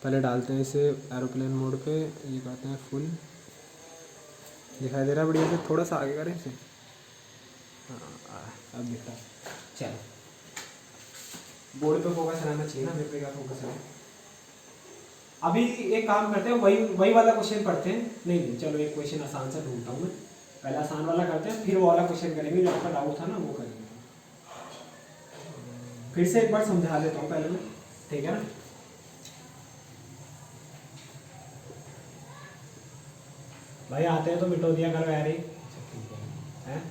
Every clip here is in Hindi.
पहले डालते हैं इसे एरोप्लेन मोड पे, ये करते हैं फुल, दिखाई दे रहा है बढ़िया से, थोड़ा सा आगे करें इसे, हाँ अब दिखा। चलो बोर्ड पे फोकस रहना चाहिए ना, मेरे पे क्या फोकस है। अभी एक काम करते हैं, वही वही वाला क्वेश्चन पढ़ते हैं। नहीं नहीं चलो एक क्वेश्चन आसान सा ढूंढता हूँ मैं, पहले आसान वाला करते हैं, फिर वो वाला क्वेश्चन करेंगे जो आपका डाउट था ना वो करेंगे। फिर से एक बार समझा देता हूँ पहले मैं, ठीक है ना। भाई आते हैं तो मिटो दिया करो यार, हैं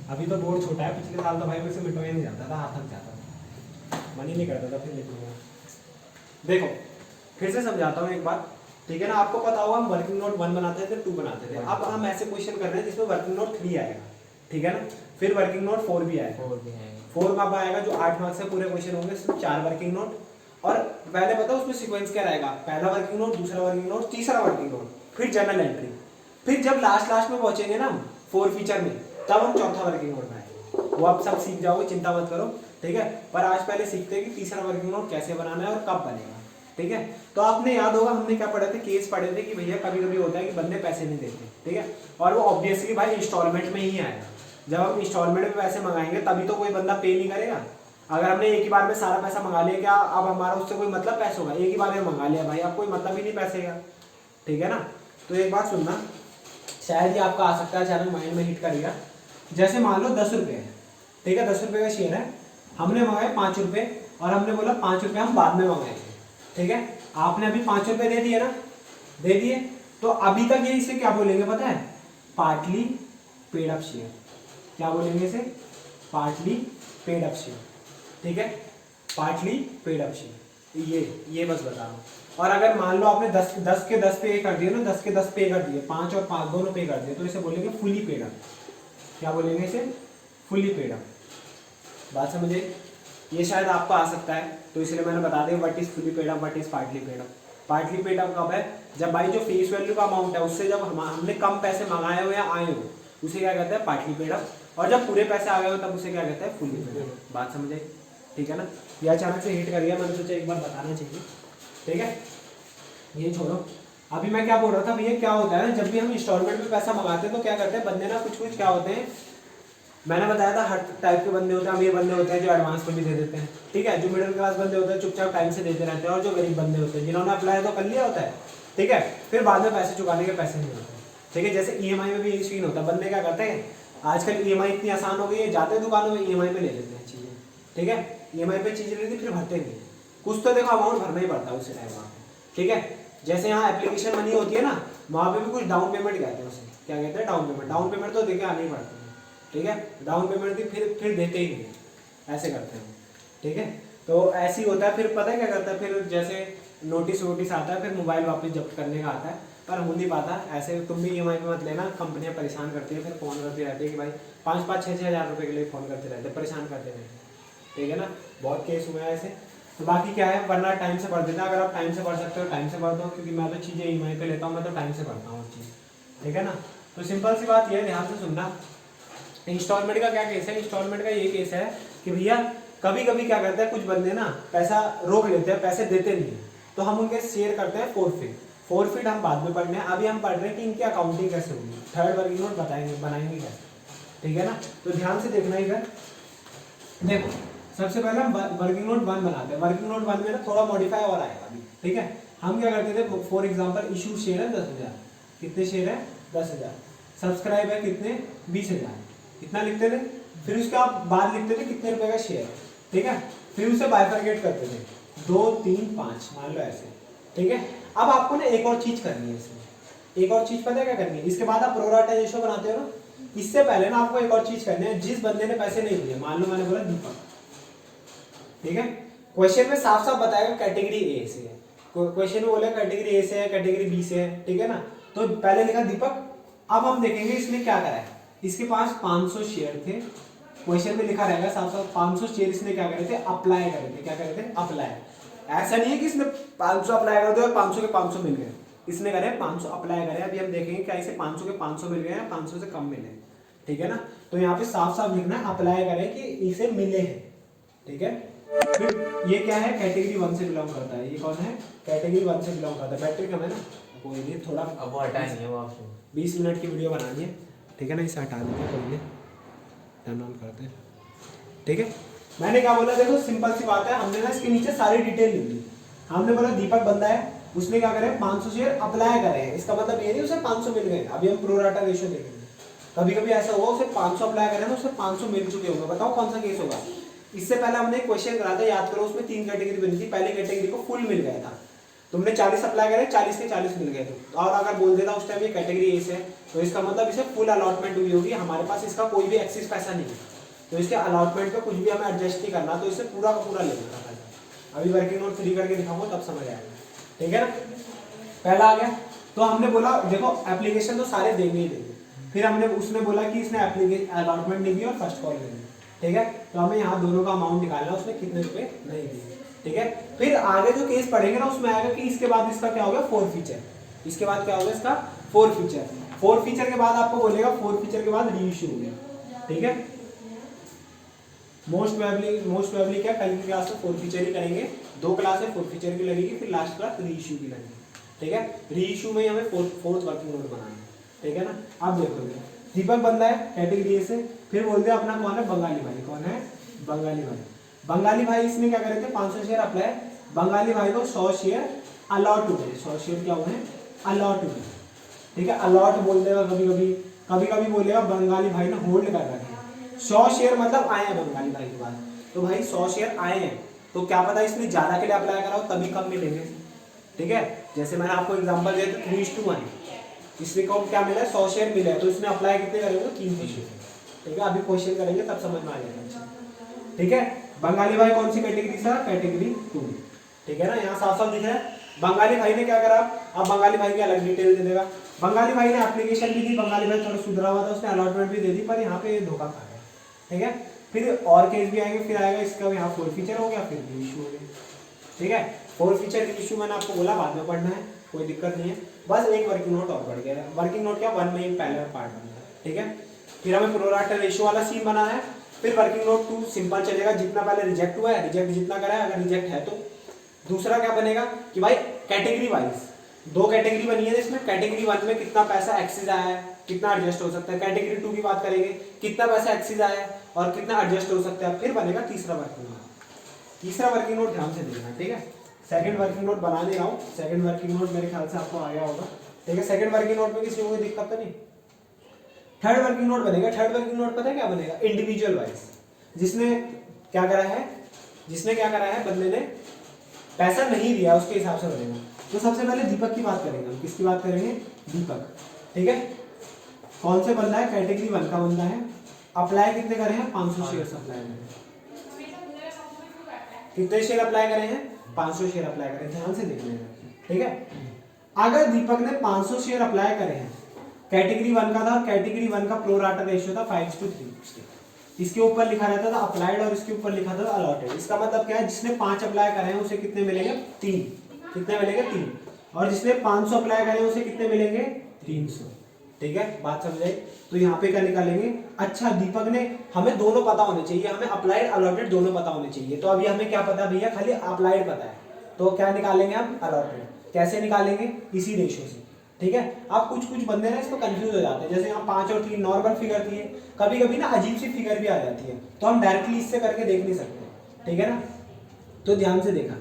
अभी तो बोर्ड छोटा है, पिछले साल तो भाई मेरे से मिटोया नहीं जाता था, हाथ थक जाता था, मन ही नहीं करता था फिर लिखूंगा। देखो फिर से समझाता हूँ एक बात, ठीक है ना। आपको पता होगा हम वर्किंग नोट 1 बनाते थे, 2 बनाते थे, अब हम ऐसे क्वेश्चन कर रहे हैं जिसमें वर्किंग नोट 3 आएगा, ठीक है ना। फिर वर्किंग नोट 4 भी आएगा, 4 कब आएगा, जो 8 मार्क्स से पूरे क्वेश्चन होंगे, सिर्फ 4 वर्किंग नोट। और पहले पता उसमें सीक्वेंस क्या रहेगा, पहला वर्किंग नोट, दूसरा वर्किंग नोट, तीसरा वर्किंग नोट, फिर जर्नल एंट्री, फिर जब लास्ट में पहुंचेंगे ना 4 फीचर में, तब हम चौथा वर्किंग नोट में आएंगे। वो आप सब सीख जाओगे, चिंता मत करो, ठीक है। पर आज पहले सीखते हैं कि तीसरा वर्किंग नोट कैसे बनाना है और कब बनेगा, ठीक है। तो आपने याद होगा हमने क्या पढ़े थे, केस पढ़े थे कि भैया कभी कभी होता है कि बंदे पैसे नहीं देते, ठीक है। और वो ऑब्वियसली भाई इंस्टॉलमेंट में ही आएगा, जब हम इंस्टॉलमेंट में पैसे मंगाएंगे तभी तो कोई बंदा पे नहीं करेगा। अगर हमने एक ही बार में सारा पैसा मंगा लिया, क्या अब हमारा उससे कोई मतलब पैसे होगा, एक ही बार में मंगा लिया भाई, अब कोई मतलब ही नहीं पैसे का, ठीक है ना। तो एक बात सुनना, शायद ही आपका आ सकता है, अचानक माइंड में हिट करेगा। जैसे मान लो 10 रुपये है, ठीक है, 10 रुपये का शेयर है, हमने मंगाए 5 रुपये, और हमने बोला 5 रुपये हम बाद में मंगाएंगे, ठीक है। आपने अभी 5 रुपये दे दिए ना, दे दिए, तो अभी तक ये इसे क्या बोलेंगे पता है, पार्टली पेड अप शेयर। क्या बोलेंगे इसे, पार्टली पेड अप शेयर, ठीक है, पार्टली पेड अप शेयर, ये बस बता रहा हूँ। और अगर मान लो आपने 10 के 10 पे कर दिए ना, 10 के 10 पे कर दिए, 5 और 5 दोनों पे कर दिए, तो इसे बोलेंगे फुली पेड अप। क्या बोलेंगे इसे, फुली पेड अप। बात समझे, ये शायद आपको आ सकता है, तो इसलिए मैंने बता दिया what is fully paid up, what is partly paid up. Partly paid up कब है, जब भाई जो फेस वैल्यू का अमाउंट है उससे जब हमने कम पैसे मंगाए हो या आए हो, उसे क्या कहते हैं, पार्टली पेड अप। और जब पूरे पैसे आ गए हो तब उसे क्या कहते हैं, फुली पेड अप। बात समझ आई, ठीक है ना। ये अचानक से हिट कर गया, मैंने सोचा एक बार बताना चाहिए, ठीक है। ये छोड़ो, अभी मैं क्या बोल रहा था भैया, क्या होता है जब भी हम इंस्टॉलमेंट में पैसा मंगाते हैं तो क्या करते हैं बंदे ना, कुछ क्या होते हैं, मैंने बताया था हर टाइप के बंदे होते हैं। अमीर बंदे होते हैं जो एडवांस में भी दे देते हैं, ठीक है, जो मिडिल क्लास बंदे होते हैं चुपचाप टाइम से देते रहते हैं, और जो गरीब बंदे होते हैं जिन्होंने अप्लाई तो कर लिया होता है, ठीक है, फिर बाद में पैसे चुकाने के पैसे नहीं होते, ठीक है। जैसे ईएमआई में भी यही सीन होता है, बंदे क्या करते हैं, आजकल ईएमआई इतनी आसान हो गई है, जाते हैं दुकानों में ईएमआई पे ले लेते हैं चीज़ें, ठीक है, ईएमआई पे चीज़ें लेती फिर भरते नहीं, कुछ तो देखो अमाउंट भरना ही पड़ता है उसी टाइम वहाँ पे, ठीक है। जैसे यहाँ एप्लीकेशन मनी होती है ना, वहाँ पे भी कुछ डाउन पेमेंट कहते हैं उसे, क्या कहते हैं, डाउन पेमेंट। डाउन पेमेंट तो देके आनी ही पड़ती है, ठीक है, डाउन पेमेंट दी फिर देते ही नहीं, ऐसे करते हैं, ठीक है। तो ऐसे ही होता है, फिर पता है क्या करता है, फिर जैसे नोटिस वोटिस आता है, फिर मोबाइल वापस जब्त करने का आता है, पर हो नहीं पाता ऐसे। तुम भी ईएमआई पे मत लेना, कंपनियां परेशान करती है, फिर फ़ोन करती रहती है कि भाई 5-5, 6-6 हज़ार रुपये के लिए फ़ोन करते रहते हैं, परेशान करते रहते हैं, ठीक है ना। बहुत केस हुआ है ऐसे। तो बाकी क्या है, वरना टाइम से भर देना, अगर आप टाइम से भर सकते हो टाइम से भर दो, क्योंकि मैं तो चीज़ें ईएमआई पे लेता हूँ, मैं तो टाइम से भरता हूँ चीज़, ठीक है ना। तो सिंपल सी बात यह है, ध्यान से सुनना। इंस्टॉलमेंट का क्या केस है, इंस्टॉलमेंट का ये केस है कि भैया कभी कभी क्या करते हैं कुछ बंदे ना, पैसा रोक लेते हैं, पैसे देते नहीं है, तो हम उनके शेयर करते हैं फोरफिट हम बाद में पढ़ने हैं। अभी हम पढ़ रहे हैं कि इनकी अकाउंटिंग कैसे होगी, थर्ड वर्किंग नोट बनाएंगे कैसे, ठीक है ना। तो ध्यान से देखना इधर, देखो सबसे पहले हम वर्किंग नोट 1 बनाते हैं। वर्किंग नोट 1 में ना थोड़ा मॉडिफाई और आएगा अभी, ठीक है। हम क्या करते थे, फॉर एग्जाम्पल इशू शेयर है 10,000, कितने शेयर है 10,000, सब्सक्राइब है कितने 20,000, इतना लिखते थे। फिर उसके बाद लिखते थे कितने रुपए का शेयर, ठीक है। फिर उसे बाइफरकेट करते थे 2, 3, 5, मान लो ऐसे, ठीक है। अब आपको ना एक और चीज करनी है इसमें, एक और चीज पता है क्या करनी है, इसके बाद आप प्रोराटा रेशियो बनाते हो ना, इससे पहले ना आपको एक और चीज करनी है। जिस बंदे ने पैसे नहीं दिए, मान लो मैंने बोला दीपक, ठीक है, क्वेश्चन में साफ साफ बताएगा कैटेगरी ए से है, क्वेश्चन में बोला कैटेगरी ए से है, कैटेगरी बी से है, ठीक है ना। तो पहले लिखा दीपक। अब हम देखेंगे इसने क्या करा है, इसके पास 500 शेयर थे, क्वेश्चन में लिखा रहेगा साफ साफ 500 शेयर इसने क्या करे थे, अप्लाई करे थे। क्या करे थे, अप्लाई। ऐसा नहीं है कि इसने 500 अप्लाई कर दिया और 500 के 500 मिल गए, इसने करे 500 अप्लाई करे। अभी हम देखेंगे क्या इसे 500 के 500 मिल गए या 500 से कम मिले, ठीक है ना। तो यहाँ पे साफ साफ लिखना है अप्लाई करे कि इसे मिले हैं, ठीक है। फिर ये क्या है, कैटेगरी 1 से बिलोंग करता है। ये कौन है, कैटेगरी 1 से बिलोंग करता है। बैटरी कम है ना, कोई नहीं, थोड़ा अब वो हटाएंगे वो ऑप्शन। 20 मिनट की वीडियो बनानी है, ठीक है ना, इसे हटा देते हैं, कोई नहीं, टर्न ऑन करते हैं, ठीक है। मैंने क्या बोला, देखो सिंपल सी बात है, हमने ना इसके नीचे सारी डिटेल लिख दी। हमने बोला दीपक बंदा है, उसने क्या करे, 500 शेयर अप्लाई करे हैं। इसका मतलब ये नहीं उसे 500 मिल गए, अभी हम प्रो राटा रेशियो देखेंगे। कभी कभी ऐसा हुआ उसे 500 अप्लाई करे ना, उसे 500 मिल चुके होंगे। बताओ कौन सा केस होगा। इससे पहले हमने एक क्वेश्चन करा था, याद करो, उसमें 3 कैटेगरी बनी थी। पहली कैटेगरी को फुल मिल गया था, तुमने 40 अप्लाई करे, 40 के 40 मिल गए थे। और अगर बोल देता उस टाइम ये कैटेगरी ए से है, तो इसका मतलब इसे फुल अलॉटमेंट हुई होगी। हमारे पास इसका कोई भी एक्सेस पैसा नहीं है, तो इसके अलॉटमेंट पे कुछ भी हमें एडजस्ट नहीं करना, तो इसे पूरा का पूरा लेना था पैसा। अभी वर्किंग नोट 3 करके दिखाऊंगा तब समझ आएगा, ठीक है ना। पहला आ गया, तो हमने बोला देखो एप्लीकेशन तो सारे देंगे ही देंगे। फिर हमने उसने बोला कि इसने एप्लीकेशन अलॉटमेंट नहीं दी और फर्स्ट कॉल नहीं दी, ठीक है। तो हमें यहाँ दोनों का अमाउंट निकालना, उसने कितने रुपए नहीं दिए, ठीक है। फिर आगे जो केस पढ़ेंगे ना, उसमें आएगा कि इसके बाद इसका क्या होगा, फोर फीचर। इसके बाद क्या होगा इसका, फोर फीचर। फोर फीचर के बाद आपको बोलेगा, फोर फीचर के बाद रीइश्यू हो गया, ठीक है। मोस्ट प्रोबेबली क्या, कल की क्लास में फोर फीचर ही करेंगे। 2 क्लास है फोर फीचर की लगेगी, फिर लास्ट क्लास रीइश्यू की लगेगी, ठीक है। रीइश्यू में हमें फोर्थ वर्किंग नोट बनाना है, ठीक है ना। अब देखो दीपक बंदा है कैटेगरी ए से, फिर बोलते हैं अपना कौन है, बंगाली भाई। कौन है, बंगाली भाई। बंगाली भाई इसने क्या करे थे, 500 शेयर अप्लाई। बंगाली भाई को 100 शेयर अलॉट हुए। 100 शेयर क्या हुए, अलॉट हुए, ठीक है। अलॉट बोल देगा कभी कभी बोलेगा बंगाली भाई ने होल्ड कर रखे। 100 शेयर मतलब आए हैं बंगाली भाई के पास, तो भाई 100 शेयर आए हैं, तो क्या पता इसने ज्यादा के लिए अप्लाई करा हो तभी कम मिलेंगे, ठीक है। जैसे मैंने आपको एग्जांपल दिया था 3:1, इसने को क्या मिला है, 100 शेयर मिले, तो इसने अप्लाई कितने करेंगे, 300 शेयर, ठीक है। अभी क्वेश्चन करेंगे तब समझ में आ जाएगा, ठीक है। बंगाली भाई कौन सी कैटेगरी से, कैटेगरी 2, ठीक है ना। यहाँ साफ साफ दिख रहा है। बंगाली भाई ने क्या करा, अब बंगाली भाई की अलग डिटेल दे देगा। बंगाली भाई ने एप्लीकेशन भी दी, बंगाली भाई थोड़ा सुधरा हुआ था, उसने अलॉटमेंट भी दे दी, पर यहाँ पे धोखा खा गया, ठीक है। फिर और केस भी आएंगे, फिर आएगा इसका यहाँ फोर फीचर हो गया, फिर इशू हो गया, ठीक है। फोर फीचर इशू मैंने आपको बोला बाद में पढ़ना है, कोई दिक्कत नहीं है। बस एक वर्किंग नोट और बढ़ गया। वर्किंग नोट क्या, 1 में एक पहले पार्ट बनता है, ठीक है। फिर हमें प्रो राटा रेशियो वाला सीन बनाना है। फिर वर्किंग नोट 2 सिंपल चलेगा, जितना पहले रिजेक्ट हुआ है, रिजेक्ट जितना करा है, अगर रिजेक्ट है तो दूसरा क्या बनेगा कि भाई कैटेगरी वाइज 2 कैटेगरी बनी है इसमें। कैटेगरी 1 में कितना पैसा एक्सेस आया है, कितना एडजस्ट हो सकता है। कैटेगरी 2 की बात करेंगे, कितना पैसा एक्सेस आया है और कितना एडजस्ट हो सकता है। फिर बनेगा तीसरा वर्किंग नोट। तीसरा वर्किंग नोट ध्यान से देखना, ठीक है। सेकंड वर्किंग नोट बना दे रहा हूँ। सेकंड वर्किंग नोट मेरे ख्याल से आपको आ गया होगा, ठीक है। सेकंड वर्किंग नोट में किसी को कोई दिक्कत तो नहीं। थर्ड वर्किंग नोट बनेगा। थर्ड वर्किंग नोट पता है क्या बनेगा, इंडिविजुअल वाइज। जिसने क्या करा है, बंदे ने पैसा नहीं दिया, उसके हिसाब से बनेगा। तो सबसे पहले दीपक की बात करेंगे हम। किसकी बात करेंगे, दीपक, ठीक है। कौन से बंदा है, कैटेगरी 1 का बंदा है। अप्लाई कितने करे हैं, 500 शेयर अप्लाई करे हैं। कितने शेयर अप्लाई करे हैं, 500 शेयर अप्लाई करे। ध्यान से देख लेना, ठीक है। अगर दीपक ने 500 शेयर अप्लाई करे हैं, कैटेगरी 1 का था, कैटेगरी 1 का प्रो राटा रेशियो था 5:3। इसके ऊपर लिखा रहता था अप्लाइड और इसके ऊपर लिखा था अलॉटेड। इसका मतलब क्या है, जिसने 5 अप्लाई करे हैं उसे कितने मिलेंगे, 3। कितने मिलेंगे, 3। और जिसने 500 अप्लाई करे हैं उसे कितने मिलेंगे, 300, ठीक है। बात समझ आई। तो यहाँ पे क्या निकालेंगे, अच्छा दीपक ने, हमें दोनों पता होने चाहिए, हमें अप्लाइड अलॉटेड दोनों पता होने चाहिए। तो अभी हमें क्या पता भैया, खाली अप्लाइड पता है, तो क्या निकालेंगे हम, अलॉटेड। कैसे निकालेंगे, इसी रेशियो से, ठीक है। आप कुछ बंदे ना इसको कंफ्यूज हो जाते हैं, जैसे यहाँ 5 और 3 नॉर्मल फिगर थी, कभी कभी ना अजीब सी फिगर भी आ जाती है, तो हम डायरेक्टली इससे करके देख नहीं सकते, ठीक है ना। तो ध्यान से देखा।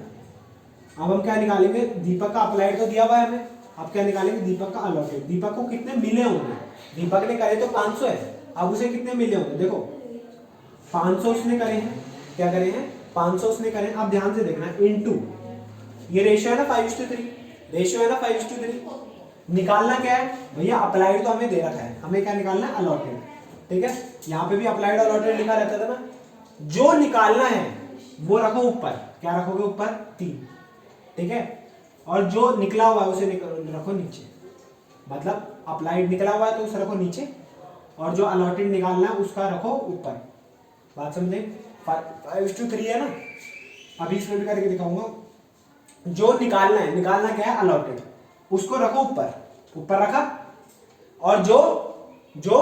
अब हम क्या निकालेंगे, दीपक का अप्लाइड तो दिया हुआ है हमें, अब क्या निकालेंगे, दीपक का अलॉटेड। दीपक को कितने मिले होंगे, दीपक ने करे तो 500 है, अब उसे कितने मिले होंगे, देखो 500 उसने करे हैं, क्या करे हैं, 500 उसने करे हैं। अब ध्यान से देखना, इनटू ये रेशियो है ना 5:3, रेशियो है ना 5:3। निकालना क्या है भैया, अप्लाइड तो हमें दे रखा है, हमें क्या निकालना है, अलॉटेड, ठीक है। यहाँ पे भी अप्लाइड अलॉटेड लिखा रहता था ना। जो निकालना है वो रखो ऊपर, क्या रखोगे ऊपर, 3, ठीक है। और जो निकला हुआ है उसे रखो नीचे, मतलब अप्लाइड निकला हुआ है तो उसे रखो नीचे, और जो अलॉटेड निकालना है उसका रखो ऊपर। बात समझे, 5:3 है ना। अभी इसमें भी करके दिखाऊंगा। जो निकालना है, निकालना क्या है, अलॉटेड, उसको रखो ऊपर रखा, और जो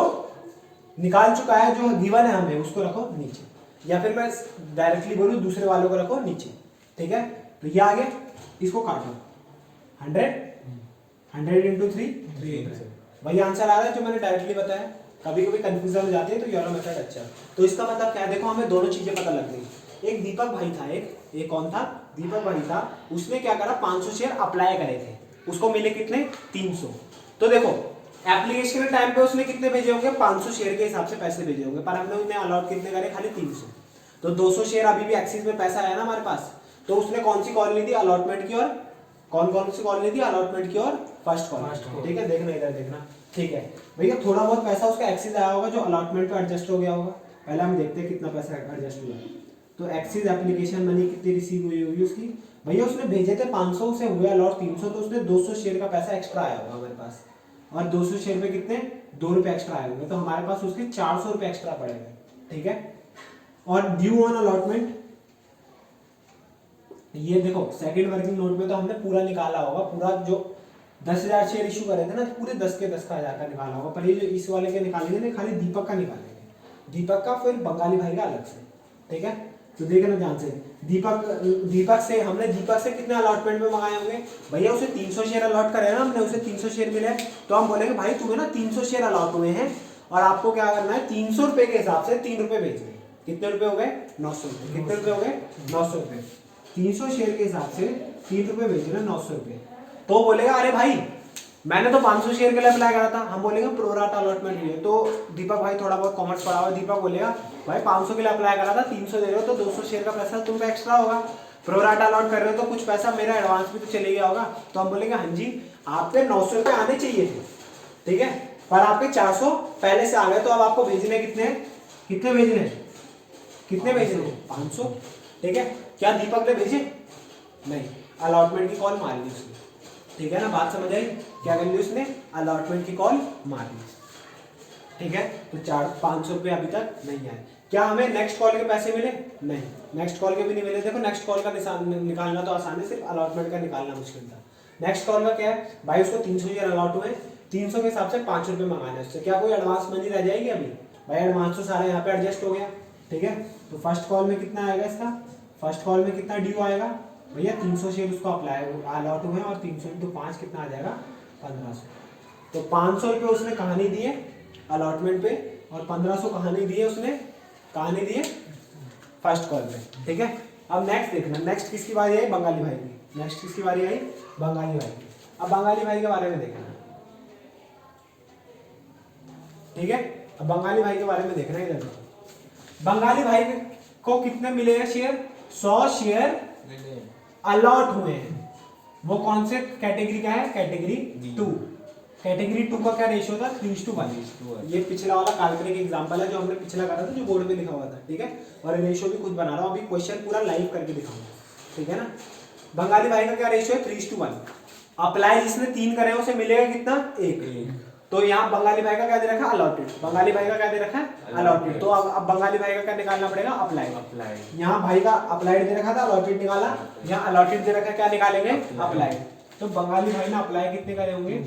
निकाल चुका है, जो गिवन है हमें, उसको रखो नीचे। या फिर मैं डायरेक्टली बोलूँ दूसरे वालों को रखो नीचे, ठीक है। तो ये आ गया, इसको काटो 100 इंटू 3 वही आंसर आ रहा है जो मैंने डायरेक्टली बताया। कभी कभी कंफ्यूजन हो जाती है तो ये वाला मेथड अच्छा है। तो इसका मतलब क्या है, देखो हमें दोनों चीजें पता लग गई। एक दीपक भाई था, एक कौन था, दीपक भाई था, उसने क्या करा 500 शेयर अप्लाई करे थे, उसको मिले कितने 300। तो देखो एप्लीकेशन के टाइम पे उसने कितने भेजे होंगे 500 शेयर के हिसाब से पैसे भेजे होंगे, पर हमने उन्हें अलॉट कितने करे खाली 300। तो 200 शेयर अभी भी एक्सिस में पैसा आया ना हमारे पास। तो उसने कौन सी कॉल ली थी अलॉटमेंट की, और कौन सी कॉल ली थी अलॉटमेंट की और फर्स्ट कॉल, ठीक है। देखना इधर देखना, ठीक है भैया। थोड़ा बहुत पैसा उसका एक्सिस आया होगा जो अलॉटमेंट पे एडजस्ट हो गया होगा। पहले हम देखते हैं कितना पैसा एडजस्ट हुआ। तो एक्सिस एप्लीकेशन मनी कितनी रिसीव हुई होगी उसकी, भैया उसने भेजे थे 500 से हुए अलॉट 300, तो उसने 200 शेयर का पैसा एक्स्ट्रा आया होगा हमारे पास, और 200 शेयर पे कितने 2 रुपए एक्स्ट्रा आए होंगे, तो हमारे पास उसके 400 रुपए एक्स्ट्रा पड़ेंगे, ठीक है। और ड्यू ऑन अलॉटमेंट, ये देखो सेकंड वर्किंग नोट में तो हमने पूरा निकाला होगा, पूरा जो 10,000 शेयर इशू करे थे ना, पूरे 10 के 10 का हजार का निकाला होगा। पर ये जो इस वाले के निकालेंगे ना, खाली दीपक का निकालेंगे, दीपक का फिर बंगाली भाई का अलग से, ठीक है। तो देखना ध्यान से, दीपक से हमने दीपक से कितने अलॉटमेंट में मंगाए होंगे, भैया उसे 300 शेयर अलॉट करे ना हमने, उसे 300 शेयर मिले, तो हम बोलेंगे भाई तुम्हें ना 300 शेयर अलॉट हुए हैं और आपको क्या करना है 300 रुपए के हिसाब से 3 रुपए भेजने। कितने रुपए हो गए 900 रुपए, कितने रुपए हो गए 900 रुपए। 300 शेयर के हिसाब से 3 रुपए भेजना 900 रुपए। तो बोलेगा अरे भाई मैंने तो 500 शेयर के लिए अप्लाई करा था, हम बोलेंगे प्रोराटा अलॉटमेंट हुई है। तो दीपक भाई थोड़ा बहुत कॉमर्स पढ़ा हुआ, दीपक बोलेगा भाई 500 के लिए अप्लाई करा था, 300 दे रहे हो तो 200 शेयर का पैसा तुम पे एक्स्ट्रा होगा, प्रोराटा अलॉट कर रहे हो तो कुछ पैसा मेरा एडवांस भी तो चले गया होगा। तो हम बोलेंगे हाँ जी आप पे 900 रुपए आने चाहिए थे, ठीक है, पर आपके 400 पहले से आ गए, तो अब आपको भेजने कितने भेजने 500, ठीक है। क्या दीपक ने भेजे नहीं, अलॉटमेंट की कॉल मार ली उसने, ठीक है ना, बात समझ आई। क्या कर ली उसने अलॉटमेंट की कॉल मार ली, ठीक है। तो 500 रुपये अभी तक नहीं आए। क्या हमें नेक्स्ट कॉल के पैसे मिले, नहीं नेक्स्ट कॉल के भी नहीं मिले। देखो नेक्स्ट कॉल का निकालना तो आसान है, सिर्फ अलॉटमेंट का निकालना मुश्किल था। नेक्स्ट कॉल का क्या है भाई, उसको 300 शेयर अलॉट हुए, 300 के हिसाब से 5 रुपये मंगाने उससे, क्या कोई एडवांस मनी रह जाएगी अभी, भाई एडवांस तो सारा यहाँ पे एडजस्ट हो गया, ठीक है। तो फर्स्ट कॉल में कितना आएगा इसका, फर्स्ट कॉल में कितना ड्यू आएगा भैया 300 शेयर उसको अप्लाई अलॉट हुए और 300 इंटू 5 कितना आ जाएगा 1500। तो 500 रुपये उसने कहानी दिए अलॉटमेंट पे और 1500 कहानी दिए उसने कहानी दिए फर्स्ट कॉल पे, ठीक है। अब नेक्स्ट देखना, नेक्स्ट किसकी बारी आई बंगाली भाई की, नेक्स्ट किसकी बारी आई बंगाली भाई की। अब बंगाली भाई के बारे में देखना, ठीक है। अब बंगाली भाई के बारे में देखना है, इधर बंगाली भाई को कितने मिले हैं शेयर, 100 शेयर अलॉट हुए हैं। वो कौन से कैटेगरी का है, कैटेगरी 2। कैटेगरी 2 का क्या रेशियो था 3:1। ये पिछला वाला काल्पनिक एग्जांपल है जो हमने पिछला करा था, जो बोर्ड पे लिखा हुआ था, ठीक है। और रेशियो भी खुद बना रहा हूँ, अभी क्वेश्चन पूरा लाइव करके दिखाऊंगा, ठीक है ना। बंगाली भाई का क्या रेशियो है 3:1। अप्लाई जिसने 3 करे उसे मिलेगा कितना 1। तो यहाँ बंगाली भाई का क्या दे रखा है अलॉटेड, बंगाली भाई का क्या दे रखा है अलॉटेड। तो अब बंगाली भाई का क्या निकालना पड़ेगा अप्लाई। यहाँ भाई का अप्लाइड दे रखा था अलॉटेड निकाला, यहाँ अलॉटेड दे रखा है क्या निकालेंगे अप्लाइड। तो बंगाली भाई ने अप्लाई कितने करे होंगे,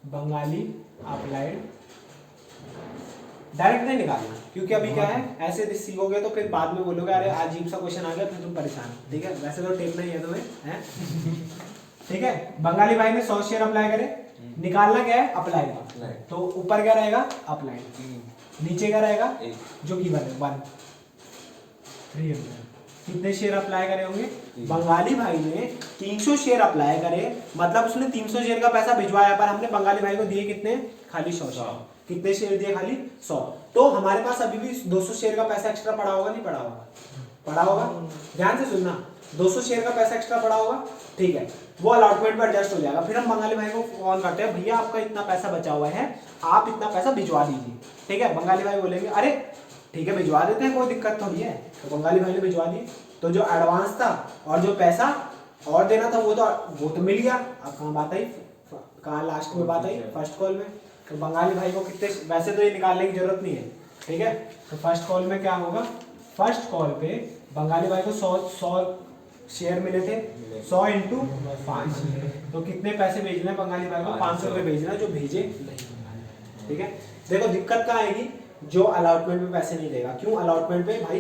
बंगाली अप्लाइड डायरेक्ट नहीं निकालना, क्योंकि अभी क्या है ऐसे सीखोगे तो फिर बाद में बोलोगे अरे अजीब सा क्वेश्चन आ गया, फिर तुम परेशान, ठीक है। वैसे तो टेप नहीं है तुम्हें है ठीक है। बंगाली भाई ने 100 शेयर अप्लाई करे, निकालना क्या है अप्लाई। तो ऊपर क्या रहेगा अप्लाई, नीचे क्या रहेगा जो गिवन है 1 300। कितने शेयर अप्लाई करे होंगे, बंगाली भाई ने 300 शेयर अप्लाई करे, मतलब उसने 300 शेयर का पैसा भिजवाया, पर हमने बंगाली भाई को दिए कितने खाली 100। कितने शेयर दिए खाली 100। तो हमारे पास अभी भी 200 शेयर का पैसा एक्स्ट्रा पड़ा होगा, नहीं पड़ा होगा, पड़ा होगा। ध्यान से सुनना, 200 शेयर का पैसा एक्स्ट्रा पड़ा होगा, ठीक है। वो अलॉटमेंट पर एडजस्ट हो जाएगा। फिर हम बंगाली भाई को फोन करते हैं, भैया आपका इतना पैसा बचा हुआ है, आप इतना पैसा भिजवा दीजिए, ठीक है। बंगाली भाई बोलेंगे अरे ठीक है भिजवा देते हैं, कोई दिक्कत तो नहीं है। तो बंगाली भाई ने भिजवा दिए, तो जो एडवांस था और जो पैसा और देना था वो तो मिल गया। अब कहाँ बात आई, कहाँ लास्ट में बात आई फर्स्ट कॉल में। तो बंगाली भाई को कितने, वैसे तो ये निकालने की जरूरत नहीं है, ठीक है। तो फर्स्ट कॉल में क्या होगा, फर्स्ट कॉल पे बंगाली भाई को 100 शेयर मिले थे, 100 इंटू 5। तो कितने पैसे भेजने हैं बंगाली भाई को 500 रुपये भेजना, जो भेजे नहीं, ठीक है। देखो दिक्कत कहाँ आएगी, जो अलॉटमेंट में पैसे नहीं देगा। क्यों अलॉटमेंट पे भाई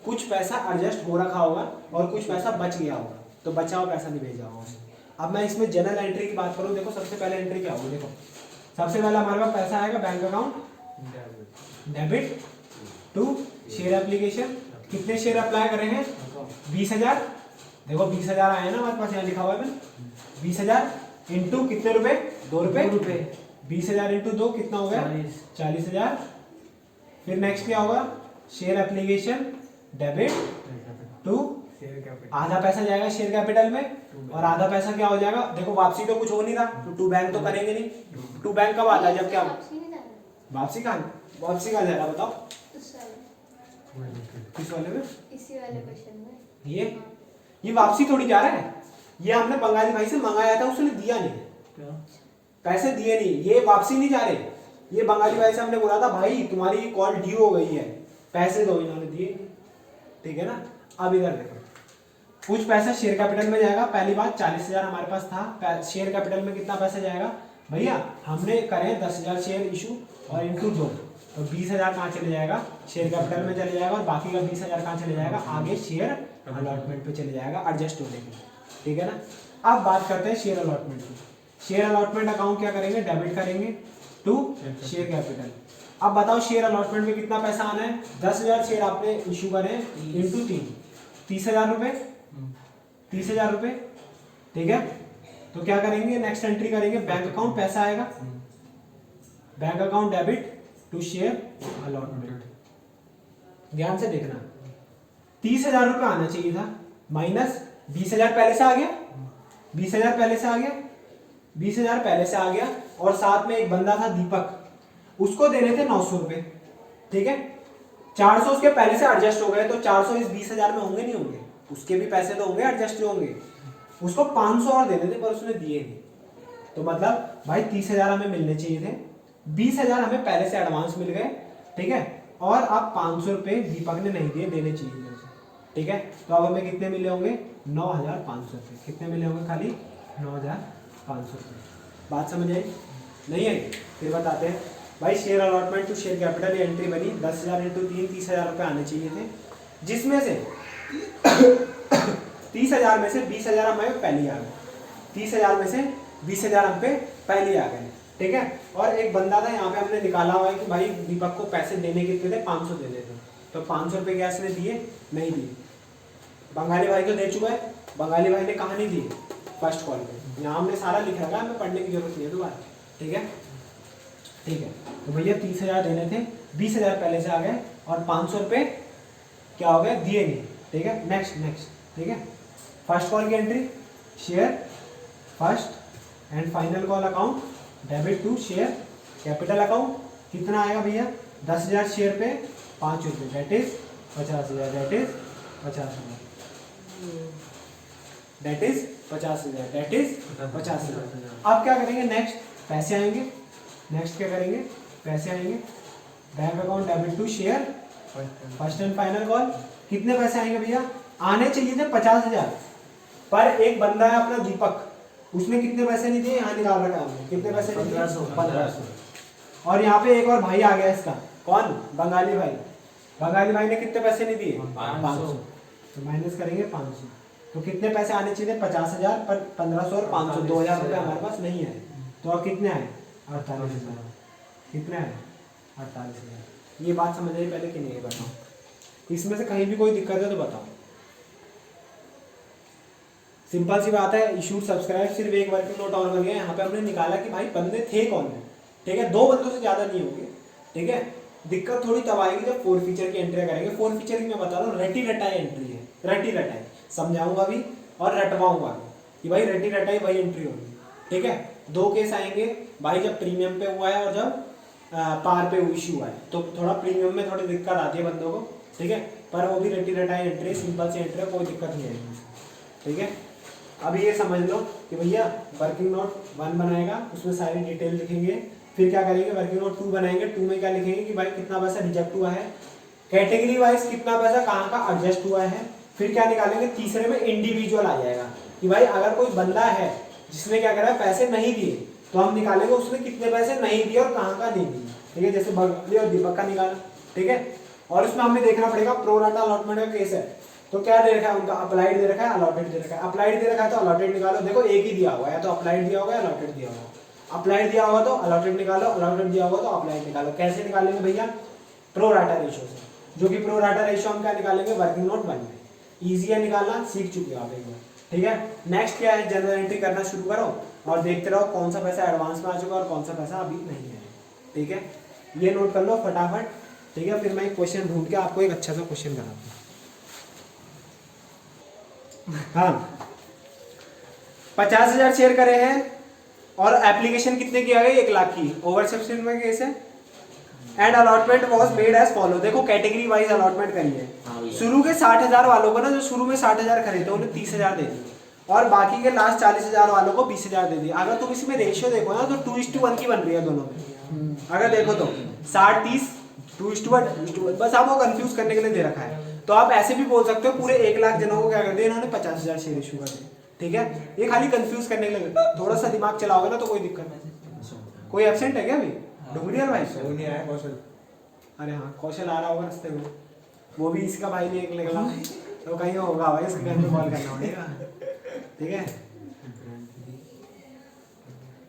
कुछ पैसा एडजस्ट हो रखा होगा और कुछ पैसा बच गया होगा, तो बचा हुआ पैसा नहीं भेजा होगा उसने। अब मैं इसमें जनरल एंट्री की बात करूँ, देखो सबसे पहले एंट्री क्या होगी, देखो सबसे पहले हमारे पास पैसा आएगा bank account debit to share application. कितने शेयर अप्लाई करेंगे? 20,000। देखो 20,000 आए हैं ना हमारे पास, यहाँ लिखा हुआ है 20,000 इंटू कितने रुपए? 2 रुपए। 20,000 इंटू 2 कितना हो गया? 40,000। फिर नेक्स्ट क्या होगा? शेयर एप्लीकेशन डेबिट टू आधा पैसा जाएगा शेयर कैपिटल में और आधा पैसा क्या हो जाएगा? देखो वापसी तो कुछ हो नहीं रहा, तो टू बैंक तो करेंगे नहीं। टू बैंक कब आता है? जब क्या वापसी कहाँ जाएगा बताओ? किस वाले में? इसी वाले क्वेश्चन में। ये वापसी थोड़ी जा रहा है, ये हमने बंगाली भाई से मंगाया था, उसने दिया नहीं, पैसे दिए नहीं, ये वापसी नहीं जा रहे। ये बंगाली भाई से हमने बोला था भाई तुम्हारी कॉल ड्यू हो गई है, पैसे दो, इन्होंने दिए। ठीक है ना। अब इधर देखो, कुछ पैसा शेयर कैपिटल में जाएगा। पहली बात 40,000 हमारे पास था, शेयर कैपिटल में कितना पैसा जाएगा भैया? हमने करे 10,000 शेयर इशू और इंटू 2, तो 20,000 कहाँ चले जाएगा? शेयर कैपिटल में चले जाएगा और बाकी का 20,000 कहाँ चले जाएगा? आगे शेयर अलॉटमेंट पे चले जाएगा एडजस्ट होने के। ठीक है ना। अब बात करते हैं शेयर अलॉटमेंट की। शेयर अलॉटमेंट अकाउंट क्या करेंगे? डेबिट करेंगे टू शेयर कैपिटल। अब बताओ शेयर अलॉटमेंट में कितना पैसा आना है? 10,000 शेयर आपने इशू करे इंटू 3, 30,000 रुपए। 30,000 रुपए। ठीक है। तो क्या करेंगे? नेक्स्ट एंट्री करेंगे, बैंक अकाउंट पैसा आएगा, bank account debit to share allotment. ध्यान से देखना, 30,000 रुपए आना चाहिए था, माइनस 20,000 पहले से आ गया, 20,000 पहले से आ गया, 20,000 पहले से आ गया और साथ में एक बंदा था दीपक, उसको देने थे 900 रुपए। ठीक है। 400 उसके पहले से एडजस्ट हो गए, तो 400 इस 20,000 में होंगे नहीं होंगे? उसके भी पैसे तो होंगे, एडजस्ट होंगे। उसको 500 और देने थे पर उसने दिए नहीं, तो मतलब भाई 30,000 हमें मिलने चाहिए थे, 20,000 हमें पहले से एडवांस मिल गए। ठीक है। और अब 500 रुपए दीपक ने नहीं दिए, देने चाहिए थे उसे। ठीक है। तो अब हमें कितने मिले होंगे? 9,500 रुपये। कितने मिले होंगे? खाली 9,500 रुपये। बात समझ आई? नहीं आई? फिर बताते हैं भाई। Share allotment to share capital entry बनी, 10,000 इंटू 3, 30,000 रुपये आने चाहिए थे, जिसमें से 30,000 में से 20,000 हमें पहले आ गए, 30,000 में से 20,000 हम पे पहले आ गए। ठीक है। और एक बंदा था यहाँ पे हमने निकाला हुआ है कि भाई दीपक को पैसे देने कितने थे? 500 देने थे, तो 500 रुपये क्या इसने दिए? नहीं दिए। बंगाली भाई को दे चुका है, बंगाली भाई ने कहा नहीं दिए फर्स्ट कॉल पे, यहाँ हमने सारा लिख रखा है, हमें पढ़ने की जरूरत नहीं है दोबारा। ठीक है। ठीक है। तो भैया 30,000 देने थे, 20,000 पहले से आ गए और 500 रुपये क्या हो गए? दिए नहीं। ठीक है। नेक्स्ट। ठीक है। फर्स्ट कॉल की entry, share first and final call account debit to share capital account. कितना आएगा भैया? 10,000 शेयर पे 5 रुपये, that is 50,000, that is 50,000, that is 50,000, that is 50,000। अब क्या करेंगे? नेक्स्ट पैसे आएंगे। नेक्स्ट क्या करेंगे? पैसे आएंगे, bank account debit to share first and final call. कितने पैसे आएंगे भैया? आने चाहिए थे 50,000, पर एक बंदा है अपना दीपक, उसने कितने पैसे नहीं दिए? यहाँ निकाल रखा हमने, कितने पैसे नहीं दिए? 1500। और यहाँ पे एक और भाई आ गया इसका, कौन? बंगाली भाई। बंगाली भाई ने कितने पैसे नहीं दिए? 500। तो माइनस करेंगे 500, तो कितने पैसे आने चाहिए? 50,000, पर 1500 और 500 2,000 रुपये हमारे पास नहीं है। तो अब कितने आए? 48,000। कितने आए? 48,000। ये बात समझ आई पहले कि नहीं? बताओ, इसमें से कहीं भी कोई दिक्कत है तो बताओ। सिंपल सी बात है, इशूड सब्सक्राइब सिर्फ एक वर्किंग नोट और बन गया। यहाँ पे हमने निकाला कि भाई बंदे थे कौन है। ठीक है। 2 बंदों से ज्यादा नहीं होंगे। ठीक है। दिक्कत थोड़ी तब आएगी जब 4 फीचर की एंट्री करेंगे। 4 फीचर की मैं बता रहा हूँ, रटी रटाई एंट्री है, रटी रटाई समझाऊंगा भी और रटवाऊंगा भी कि भाई रटी रटाई वही एंट्री होगी। ठीक है। 2 केस आएंगे भाई, जब प्रीमियम पे हुआ है और जब पार पे इशू हुआ है, तो थोड़ा प्रीमियम में थोड़ी दिक्कत आती है बंदों को। ठीक है। पर वो भी रटी रटाई एंट्री, सिंपल सी एंट्री, कोई दिक्कत नहीं आएगी। ठीक है। अब ये समझ लो कि भैया वर्किंग नोट 1 बनाएगा, उसमें सारी डिटेल लिखेंगे। फिर क्या करेंगे? वर्किंग नोट 2 बनाएंगे। 2 में क्या लिखेंगे कि भाई कितना पैसा रिजेक्ट हुआ है, कैटेगरी वाइज कितना पैसा कहाँ का एडजस्ट हुआ है। फिर क्या निकालेंगे? तीसरे में इंडिविजुअल आ जाएगा कि भाई अगर कोई बंदा है जिसने क्या करा, पैसे नहीं दिए, तो हम निकालेंगे उसने कितने पैसे नहीं दिए और कहाँ का नहीं दिए। ठीक है। जैसे बंगाली और दीपक का निकाला। ठीक है। और उसमें हमें देखना पड़ेगा प्रोराटा अलॉटमेंट का केस है तो क्या दे रखा है उनका, अप्लाइड दे रखा है, अलॉटेड दे रखा है। अप्लाइड दे रखा है तो अलॉटेड निकालो, देखो एक ही दिया हुआ है, या तो अप्लाइड दिया होगा या अलॉटेड दिया होगा। अप्लाइड दिया होगा तो अलॉटेड निकालो, अलॉटेड दिया होगा तो अप्लाइड निकालो। कैसे निकालेंगे भैया? प्रोराटा रेशियो से, जो कि प्रोराटा रेशियो हम क्या निकालेंगे वर्किंग नोट 1 में। ईजी है निकालना, सीख चुके हो आप एक बार, ठीक है। नेक्स्ट क्या है, जनरल एंट्री करना शुरू करो और देखते रहो कौन सा पैसा एडवांस में आ चुका और कौन सा पैसा अभी नहीं है, ठीक है। ये नोट कर लो फटाफट, ठीक है। फिर मैं एक क्वेश्चन ढूंढ के आपको एक अच्छा सा क्वेश्चन कराता हूँ। हाँ, 50,000 शेयर करे हैं और एप्लीकेशन कितने की आ गई? 1 लाख की। ओवर सब्सक्रिप्शन केस है and allotment was made as follow. देखो कैटेगरी वाइज अलॉटमेंट करी है। शुरू के 60,000 वालों को ना, जो शुरू में 60,000 खरीदे थे उन्हें 30,000 दे दिए और बाकी के लास्ट 40,000 वालों को 20,000 दे दिए। अगर तुम इसमें रेशियो देखो ना तो 2:1 की बन रही है दोनों में। अगर देखो तो 60-30 2:1, बस आपको कंफ्यूज करने के लिए दे रखा है। तो आप ऐसे भी बोल सकते हो पूरे 1 लाख जनों को क्या कर दिया इन्होंने 50,000 शेयर इशू कर दिए, ठीक है। ये खाली कंफ्यूज करने के लिए, थोड़ा सा दिमाग चलाओगे ना तो कोई दिक्कत नहीं। कोई एब्सेंट है क्या अभी? डुमरियल भाई नहीं आया कौशल। अरे हाँ, कौशल आ रहा होगा रास्ते में, वो भी इसका भाई नहीं एक निकला तो कहीं होगा भाई, इसके घर में कॉल करना पड़ेगा, ठीक है।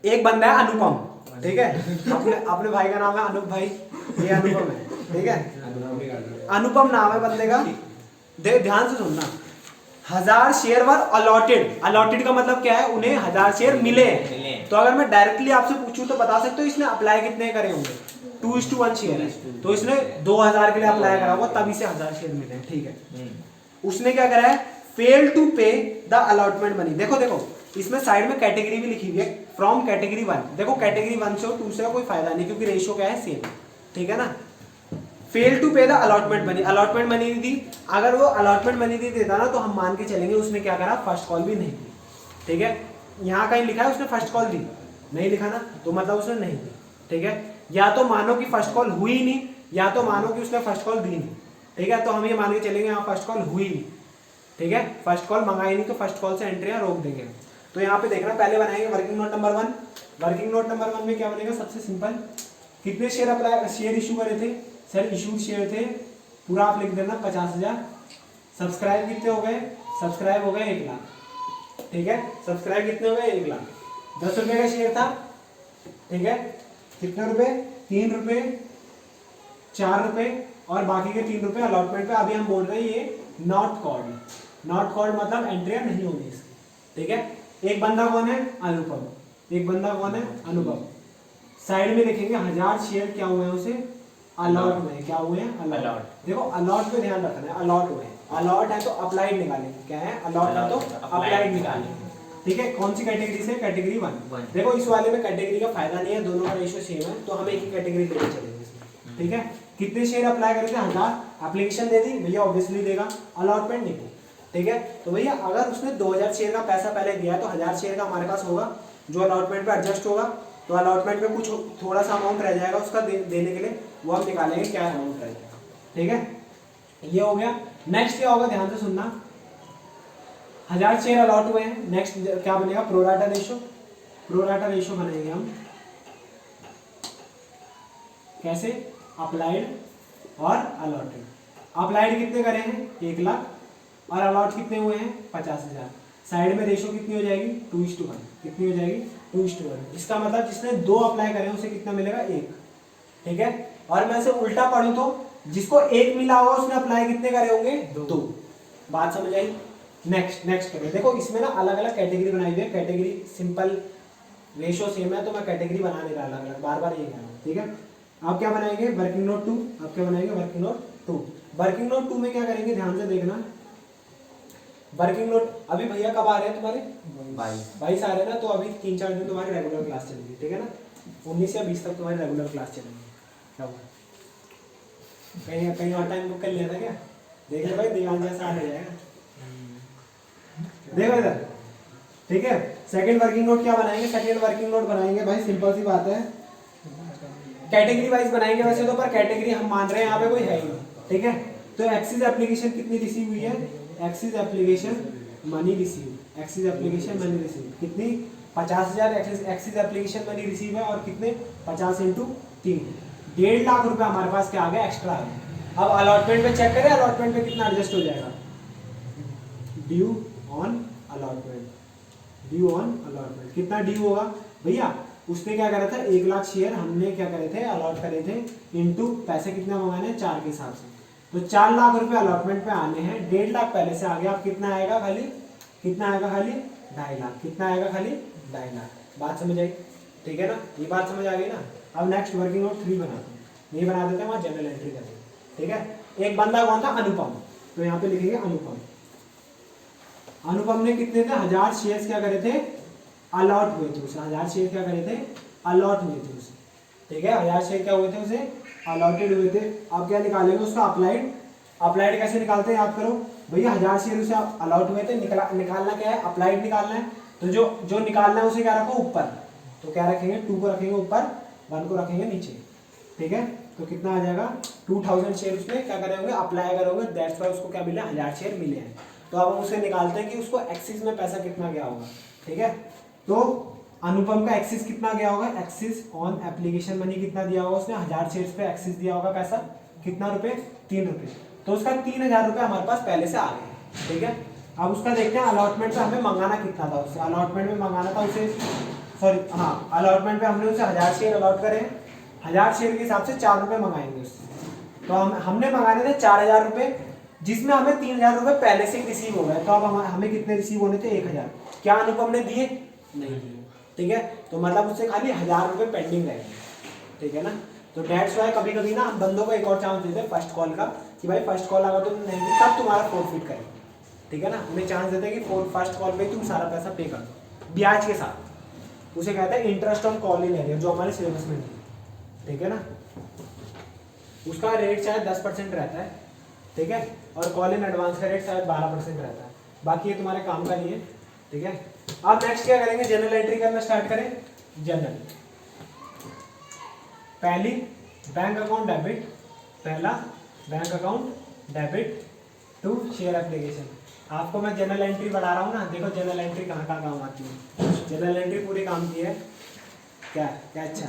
एक बंदा है अनुपम, ठीक है, अपने भाई का नाम है अनूप भाई, ये अनुपम है, ठीक है। अनुपम नाम है बंदे का, ध्यान से सुनना। 1000 शेयर वर अलॉटेड। अलॉटेड का मतलब क्या है? उन्हें 1000 शेयर मिले हैं। तो अगर मैं डायरेक्टली आपसे पूछूं तो बता सकते हो इसने अप्लाई कितने करे होंगे? 2:1 शेयर है, तो इसने 2000 के लिए अप्लाई करा होगा तभी से 1000 शेयर मिले हैं, ठीक है। उसने क्या करा है? फेल टू पे द अलॉटमेंट मनी। देखो देखो इसमें साइड में कैटेगरी भी लिखी हुई है, फ्रॉम कैटेगरी 1। देखो कैटेगरी 1 से और 2 से कोई फायदा नहीं क्योंकि रेशियो क्या है? सेम, ठीक है ना। फेल टू पे the allotment money. Allotment money नहीं दी। अगर वो अलॉटमेंट मनी नहीं देता ना तो हम मान के चलेंगे उसने क्या करा? फर्स्ट कॉल भी नहीं दी, ठीक है। यहाँ कहीं लिखा है उसने फर्स्ट कॉल दी? नहीं लिखा ना, तो मतलब उसने नहीं दी, ठीक है। या तो मानो कि फर्स्ट कॉल हुई नहीं, या तो मानो कि उसने फर्स्ट कॉल दी नहीं, ठीक है। तो हम ये मान के चलेंगे यहाँ फर्स्ट कॉल हुई नहीं, ठीक है। फर्स्ट कॉल मंगाई नहीं तो फर्स्ट कॉल से एंट्री रोक देंगे। तो यहाँ पे देखना, पहले बनाएंगे working note number 1। Working note number 1 में क्या बनेगा? सबसे सिंपल, कितने शेयर अप्लाई शेयर इशू करे थे? सर इशूड शेयर थे, पूरा आप लिख देना 50,000। सब्सक्राइब कितने हो गए? सब्सक्राइब हो गए 1 लाख, ठीक है। सब्सक्राइब कितने हो गए? 1 लाख। 10 रुपए का शेयर था, ठीक है। कितने रुपए? 3 रुपए, 4 रुपए और बाकी के 3 रुपए अलॉटमेंट पे। अभी हम बोल रहे हैं ये नॉट कॉल्ड। नॉट कॉल्ड मतलब एंट्री नहीं होगी इसकी, ठीक है। एक बंदा कौन है? अनुपम। एक बंदा कौन है? अनुपम। साइड में लिखेंगे 1000 शेयर क्या हुए हैं उसे? अलॉट हुए। क्या हुए हैं? अलॉट। देखो अलॉट पे ध्यान रखना है, अलॉट हुए। अलॉट है तो अप्लाइड निकालेंगे। क्या है? अलॉट है तो अप्लाइड निकालेंगे, ठीक है। कौन सी कैटेगरी से? कैटेगरी 1। देखो इस वाले में कैटेगरी का फायदा नहीं है, दोनों का रेशियो सेम है तो हम एक ही कैटेगरी लेके चलेंगे इसमें, ठीक है। कितने शेयर अप्लाई करेंगे? 1000। एप्लीकेशन दे दी भैया, ऑब्वियसली देगा। अलॉटमेंट नहीं, ठीक है। तो भैया अगर उसने 2000 शेयर का पैसा पहले दिया है तो 1000 शेयर का हमारे पास होगा जो अलॉटमेंट पे एडजस्ट होगा। तो अलॉटमेंट में कुछ थोड़ा सा अमाउंट रह जाएगा उसका देने के लिए, वो हम निकालेंगे क्या अमाउंट रह जाएगा, ठीक है। ये हो गया। नेक्स्ट क्या होगा? ध्यान से सुनना। 1000 शेयर अलॉट हुए हैं, नेक्स्ट क्या बनेगा? Pro rata ratio. प्रोराटा रेशियो बनाएंगे हम कैसे? अप्लाइड और अलॉटेड। अप्लाइड कितने करे हैं? 1 लाख और अलॉट कितने हुए हैं? 50,000। साइड में रेशियो कितनी हो जाएगी? 2:1। कितनी हो जाएगी? 2:1। इसका मतलब जिसने 2 अप्लाई करे उसे कितना मिलेगा? 1, ठीक है। और मैं इसे उल्टा पढ़ूं तो जिसको 1 मिला होगा उसने अप्लाई कितने करे होंगे? 2। बात समझ आई? नेक्स्ट करें। देखो इसमें ना अलग अलग कैटेगरी बनाई हुई है। कैटेगरी सिंपल, रेशियो सेम है तो मैं कैटेगरी बना नहीं रहा अलग अलग, बार बार ये कह रहा हूँ, ठीक है। आप क्या बनाएंगे? Working note 2। आप क्या बनाएंगे? Working note 2। वर्किंग नोट 2 में क्या करेंगे? ध्यान से देखना। वर्किंग नोट अभी भैया कब आ रहे हैं तुम्हारे? 22 आ रहे हैं ना, तो अभी 3-4 दिन तुम्हारी रेगुलर क्लास चलेगी, ठीक है ना। 19 या 20 तक तुम्हारी रेगुलर क्लास चलेगी। क्या हुआ? कहीं और टाइम बुक कर लिया था क्या? देख लो भाई, दिवान जैसा आ जाएगा। देखो इधर, ठीक है। सेकंड वर्किंग नोट क्या बनाएंगे? सेकंड वर्किंग नोट बनाएंगे भाई, सिंपल सी बात है, कैटेगरी वाइज बनाएंगे वैसे तो, पर कैटेगरी हम मान रहे हैं यहाँ पे कोई है ही नहीं, ठीक है। तो एक्सिस एप्लीकेशन कितनी रिसीव हुई है? Axis application money receive. Axis application money receive कितनी? 50,000 एक्सिस एप्लीकेशन मनी रिसीव है और कितने? 50 × 3, 1.5 लाख रुपए हमारे पास क्या आ गया? एक्स्ट्रा आ गया, अब अलॉटमेंट पे चेक करें, अलॉटमेंट पे कितना एडजस्ट हो जाएगा, due on allotment, due on allotment कितना ड्यू होगा भैया, उसने क्या करा था 1 लाख शेयर हमने क्या करे थे अलॉट करे थे, इनटू पैसे कितना मंगाने हैं 4 के हिसाब से, तो 4 लाख रुपए अलॉटमेंट पे आने हैं, 1.5 लाख पहले से आ गया, अब कितना आएगा खाली, कितना आएगा खाली 2.5 लाख, कितना आएगा खाली 2.5 लाख, बात समझ आई, ठीक है ना, ये बात समझ आ गई ना। अब नेक्स्ट वर्किंग नोट 3 बनाते हैं, नहीं बना देते हैं वहाँ जनरल एंट्री करते हैं, ठीक है। एक बंदा कौन था, अनुपम, तो यहाँ पे लिखेंगे अनुपम, अनुपम ने कितने थे 1000 शेयर्स क्या करे थे अलॉट हुए थे उसे, 1000 शेयर क्या करे थे अलॉट हुए थे उसे, ठीक है, 1000 शेयर क्या हुए थे उसे अलॉटेड हुए थे। अब क्या निकालेंगे उसका अप्लाइड, अप्लाइड कैसे निकालते हैं याद करो भैया, 1000 शेयर उसे अलॉट हुए थे, निकालना क्या है अप्लाइड निकालना है, तो जो निकालना है उसे क्या रखो ऊपर, तो क्या रखेंगे 2 को रखेंगे ऊपर, 1 को रखेंगे नीचे, ठीक है, तो कितना आ जाएगा 2000 शेयर उसने क्या करे होंगे अप्लाई करोगे, दैट्स वाई उसको क्या मिला 1000 शेयर मिले हैं। तो अब हम उसे निकालते हैं कि उसको एक्सिस में पैसा कितना गया होगा, ठीक है, तो अनुपम का एक्सिस कितना गया होगा, एक्सिस ऑन एप्लीकेशन मनी कितना दिया होगा उसने, 1000 शेयर्स पे एक्सिस दिया होगा पैसा कितना रुपए 3 रुपए, तो उसका 3000 रुपए हमारे पास पहले से आ गए, ठीक है। अब उसका देखते हैं अलॉटमेंट पे हमें मंगाना कितना था उससे, अलॉटमेंट में मंगाना था उसे, सॉरी हाँ अलॉटमेंट पे हमने उसे 1000 शेयर अलॉट करे, 1000 शेयर के हिसाब से 4 रुपए मंगाएंगे उससे, तो हमने मंगाने थे 4000 रुपए, जिसमें हमें 3000 रुपए पहले से ही रिसीव हो गए, तो अब हमें कितने रिसीव होने थे 1000, क्या अनुपम ने दिए नहीं दिए, ठीक है, तो मतलब उससे खाली 1000 रुपए पेंडिंग रहेंगे, ठीक है ना। तो डेट्स वाई कभी कभी ना हम बंदों को एक और चांस देते हैं फर्स्ट कॉल का, कि भाई फर्स्ट कॉल अगर तुम नहीं दी तब तुम्हारा फोरफिट करें, ठीक है ना, उन्हें चांस देते हैं कि फर्स्ट कॉल पे तुम सारा पैसा पे कर दो ब्याज के साथ, उसे कहते हैं interest on call in arrear, जो हमारे सिलेबस में नहीं, ठीक है ना, उसका रेट शायद 10% रहता है, ठीक है, और कॉल इन एडवांस का रेट शायद 12% रहता है, बाकी ये तुम्हारे काम का नहीं है, ठीक है। अब नेक्स्ट क्या करेंगे, जनरल एंट्री करना स्टार्ट करें, जनरल, पहली बैंक अकाउंट डेबिट, पहला bank account debit to share application, आपको मैं जनरल एंट्री बढ़ा रहा हूँ ना, देखो जनरल एंट्री कहाँ कहाँ काम आती है, जनरल एंट्री पूरी काम की है, क्या क्या अच्छा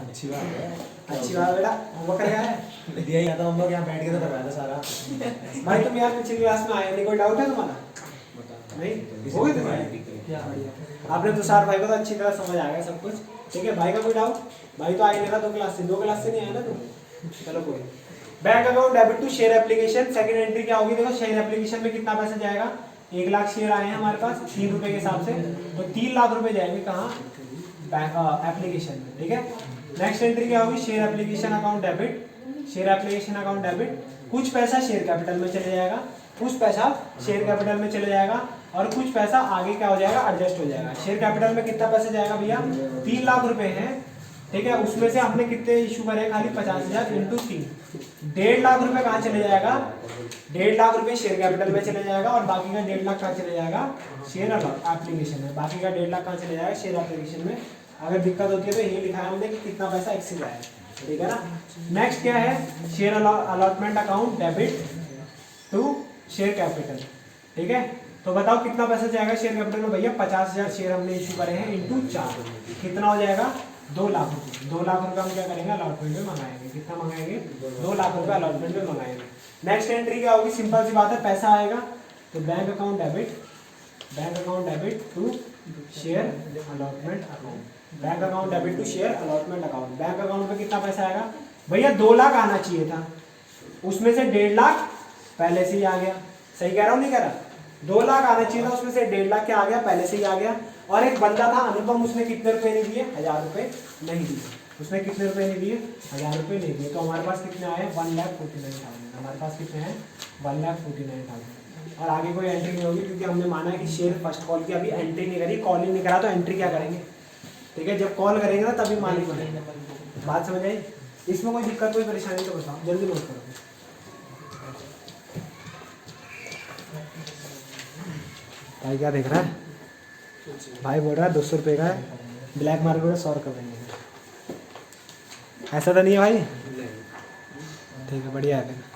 अच्छी बात है, अच्छी बात बेटा, होमवर्क कर गया है दिया ही आता होमवर्क, यहाँ बैठ के तो करवाया था सारा। भाई तुम यार पिछली क्लास में आए नहीं, कोई डाउट है तुम्हारा, नहीं हो गई तुम्हारी, क्या बढ़िया, आपने तुषार भाई को तो अच्छी तरह समझ आ गया सब कुछ, ठीक है, भाई का कोई डाउट, भाई तो आ ही नहीं रहा 2 क्लास से नहीं आया ना तुम, चलो कोई। Bank account debit to share application, second entry क्या होगी, देखो शेयर एप्लीकेशन में कितना पैसा जाएगा, 1 लाख शेयर आए हैं हमारे पास 3 रुपए के हिसाब से, तो 3 लाख रुपए जाएंगे कहाँ बैंक एप्लीकेशन में, ठीक है। नेक्स्ट एंट्री क्या होगी, share application account debit, share application account debit, कुछ पैसा शेयर कैपिटल में चले जाएगा, कुछ पैसा शेयर कैपिटल में चले जाएगा, और कुछ पैसा आगे क्या हो जाएगा एडजस्ट हो जाएगा। शेयर कैपिटल में कितना पैसा जाएगा भैया 3 लाख रुपए हैं, ठीक है, उसमें से हमने कितने इशू करे खाली 50,000 इंटू 3, 1.5 लाख रुपए कहाँ चले जाएगा, 1.5 लाख रुपए शेयर कैपिटल में चले जाएगा, और बाकी का 1.5 लाख कहाँ चले जाएगा शेयर एप्लीकेशन में, बाकी का 1.5 लाख कहाँ चले जाएगा शेयर एप्लीकेशन में। अगर दिक्कत होती है तो ये लिखा है हमने कि कितना पैसा एक्सिस आया, ठीक है ना। नेक्स्ट क्या है, share allotment account debit to share capital, ठीक है, तो बताओ कितना पैसा जाएगा शेयर कैपिटल में भैया, 50,000 शेयर हमने इशू करे हैं इंटू 4, कितना हो जाएगा 2 लाख रुपये, 2 लाख रुपये हम क्या करेंगे अलॉटमेंट में मंगाएंगे, कितना मंगाएंगे 2 लाख रुपये अलॉटमेंट में मंगाएंगे। नेक्स्ट एंट्री क्या होगी, सिंपल सी बात है, पैसा आएगा तो bank account debit to share allotment account, bank account debit to share allotment account, bank account में कितना पैसा आएगा भैया 2 लाख आना चाहिए था, उसमें से 1.5 लाख पहले से ही आ गया, सही कह रहा हूँ नहीं कह रहा, 2 लाख आना चाहिए था, उसमें से 1.5 लाख क्या आ गया पहले से ही आ गया। और एक बंदा था अनुपम, उसने कितने रुपए नहीं दिए, 1000 रुपए नहीं दिए, उसने कितने रुपए नहीं दिए 1000 रुपए नहीं दिए, तो हमारे पास कितने आए 1,49,000, हमारे पास कितने हैं 1,49,000, और आगे कोई एंट्री नहीं होगी क्योंकि हमने माना है कि शेयर फर्स्ट कॉल की अभी एंट्री नहीं करी, कॉल ही नहीं करा तो एंट्री क्या करेंगे, ठीक है, जब कॉल करेंगे ना तभी मालिक बनेंगे, बात समझ आई। इसमें कोई दिक्कत कोई परेशानी तो बताओ, जल्दी नोट करो। भाई क्या देख रहा है, भाई बोल रहा है 200 रुपये का है, ब्लैक मार्केट में 100 रुपये देंगे, ऐसा तो नहीं है भाई, ठीक है बढ़िया है फिर।